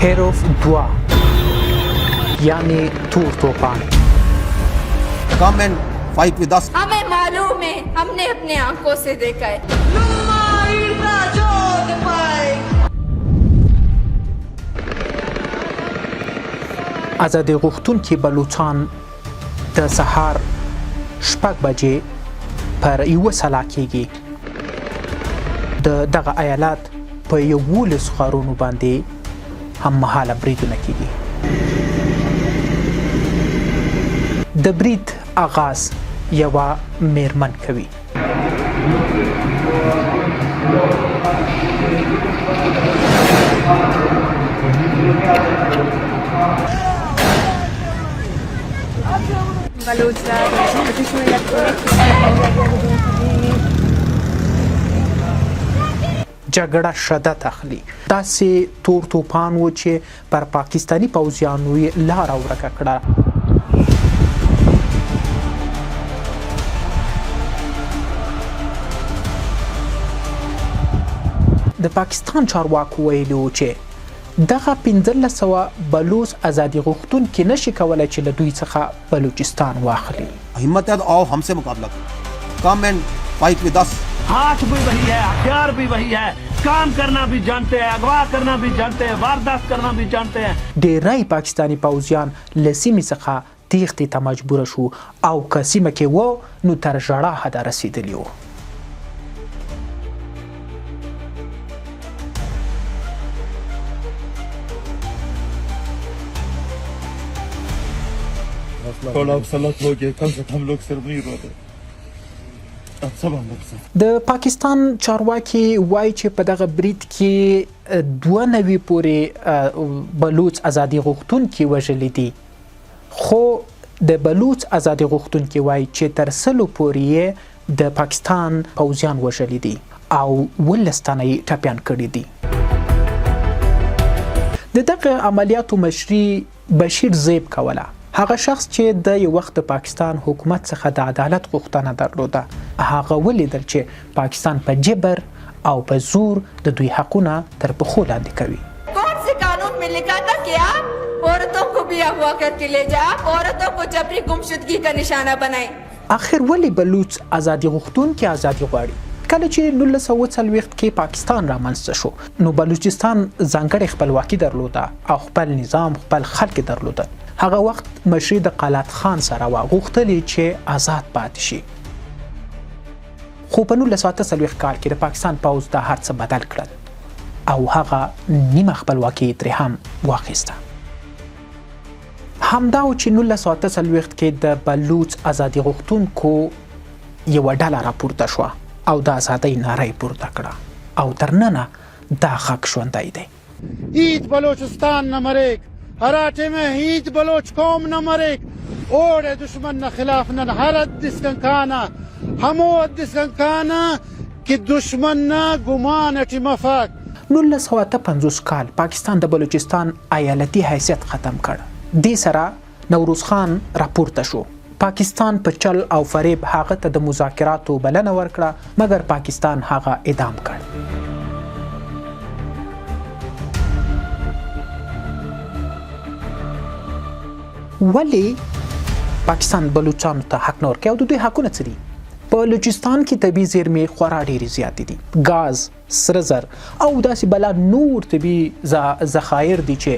حرف 2 یعنی تور توپان. Come and fight with us. हमें मालूम है, हमने अपने आंखों से देखा है. ازادۍ غوښتونکي بلوچان د سهار 6 بجې پر یوه سلا کېږي د دغه ایالات په 11 ښارونو باندې هم مهاله بریدونه کېږي. د برید آغاز یوه میرمن کوي. جګړه شدت اخلي. داسې تور توپان و چې پر پاکستاني پوځیانو یې لاره ورکه کړه. د پاکستان چارواکو ویلي و چې دغه 1500 بلوچ ازادي غوښتونکي نشي کولی چې له دوی څخه بلوچستان واخلي. हिम्मत है तो आओ हमसे मुकाबला करो. Come and fight with us. हाथ भी वही है, हथियार भी वही है, काम करना भी जानते हैं, अगवा करना भी जानते हैं, वारदात करना भी जानते हैं. ډیری پاکستاني پوځیان له سیمې څخه تیښتې ته مجبور شو او که سیمه کې و نو تر ژړا حده رسېدلي وو. थोड़ा सलत हो गया, कम से कम लोग सिर नहीं रो रहे. د پاکستان چارواکي وایي چې په دغه برید کې 92 پورې بلوچ ازادي غوښتونکي وژلي دي، خو د بلوچ ازادي غوښتونکي وایي چې تر 100 پورې د پاکستان پوځیان وژلي دي او 12 تنه یې ټپیان کړي دي. د دغه عملیاتو مشري بشیر زیب کوله. هغه شخص چې د یو وخت د پاکستان حکومت څخه د عدالت غوښتنه درلوده، هغه ولیدل چې پاکستان په جبر او په زور د دوی حقونه تر پښو لاندې کوي. कौन से कानून में लिखा था कि आप औरतों को भी अगवा करके ले जाए, आप औरतों को जबरी गुमशुदगी का निशाना बनाए. آخر ولی بلوچ ازادي غوښتونکي ازادي غواړي؟ کله چې 1940 کې پاکستان رامنځته شو نو بلوچستان ځانګړې خپلواکي درلوده او خپل نظام، خپل خلک درلوده. هغه وخت مشري د قلات خان سره وه، غوښتلې چې آزاد پاتې شي، خو په 1940 کال کې د پاکستان پوځ دا هر څه بدل کړل او هغه نیمه خپلواکي ترې هم واخیسته. همدا و چې 1940 کې د بلوچ ازادي غوښتونکو یوه ډله راپورته شوه او د ازادۍ ناره یې پورته کړه او تر ننه دا غږ ژوندی دی. هیچ بلوچستان نه مرگ، هراته में هیچ بلوچ قوم نه مرگ، اور دشمن نه خلاف نه هر دسکن کانا همو دسکن کانا که دشمن نه گمان اټی مفاق. 1950 کال پاکستان د بلوچستان ایالتي حیثیت ختم کړ. دې سره نوروز خان راپورته شو. پاکستان په چل او فریب هغه ته د مذاکراتو بلنه ورکړه، مګر پاکستان هغه اعدام کړ. ولی پاکستان بلوچستان ته حق نه ورکوي او د دوی حقونه څه دي؟ بلوچستان کې طبیعي زیرمې خورا ډېرې زیاتې دي، ګاز، سره زر او داسې بلا نور طبیعي ذخایر دي چې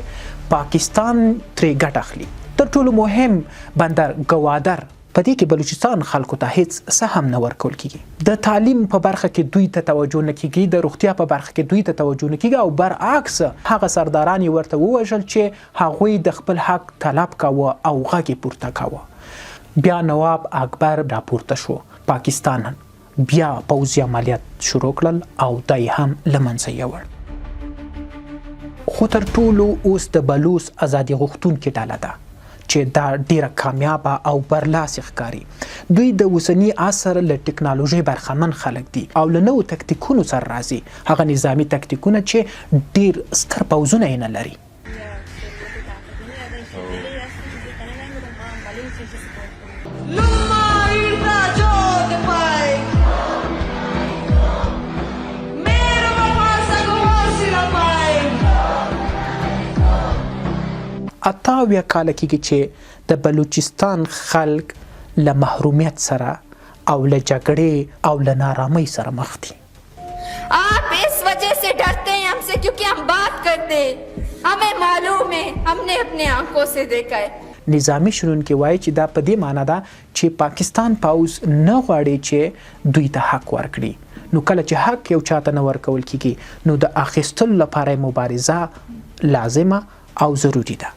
پاکستان ترې ګټه اخلي. تر ټولو مهم بندر ګوادر، په دې کې بلوچستان خلکو ته هیڅ څه هم نه ورکول کیږي. د تعلیم په برخه کې دوی ته توجه نه کیږي، د روغتیا په برخه کې دوی ته توجه نه کیږي او برعکس هغه سرداران یې ورته ووژل چې هغوی د خپل حق طلب کاوه او غږ یې پورته کاوه. بیا نواب اکبر راپورته شو، پاکستان بیا پوځي عملیات شروع کړل او دا یې هم له منځه یوړ. خو تر ټولو اوس د بلوچ ازادي غوښتونکي ډله ده چې دا ډیره کامیابه او برلاسې ښکاري. دوی د اوسني عصر له ټکنالوژۍ برخمن خلک دي او له نوو تکتیکونو سره راځي، هغه نظامي تکتیکونه چې ډیر ستر پوځونه یې نه لري. 78 کاله کېږي چې د بلوچستان خلک له محرومیت سره او له جګړې او له نارامۍ سره مخ دي. आप इस वजह से डरते हैं हमसे क्योंकि हम बात करते हैं, हमें मालूम है, हमने अपने आंखों से देखा है. نظامی شنونکي وایي چې دا په دې معنا ده چې پاکستان پوځ نه غواړي چې دوی ته حق ورکړي. نو کله چې حق یو چاته نه ورکول کېږي نو د اخیستلو لپاره مبارزه لازمه او ضروري ده.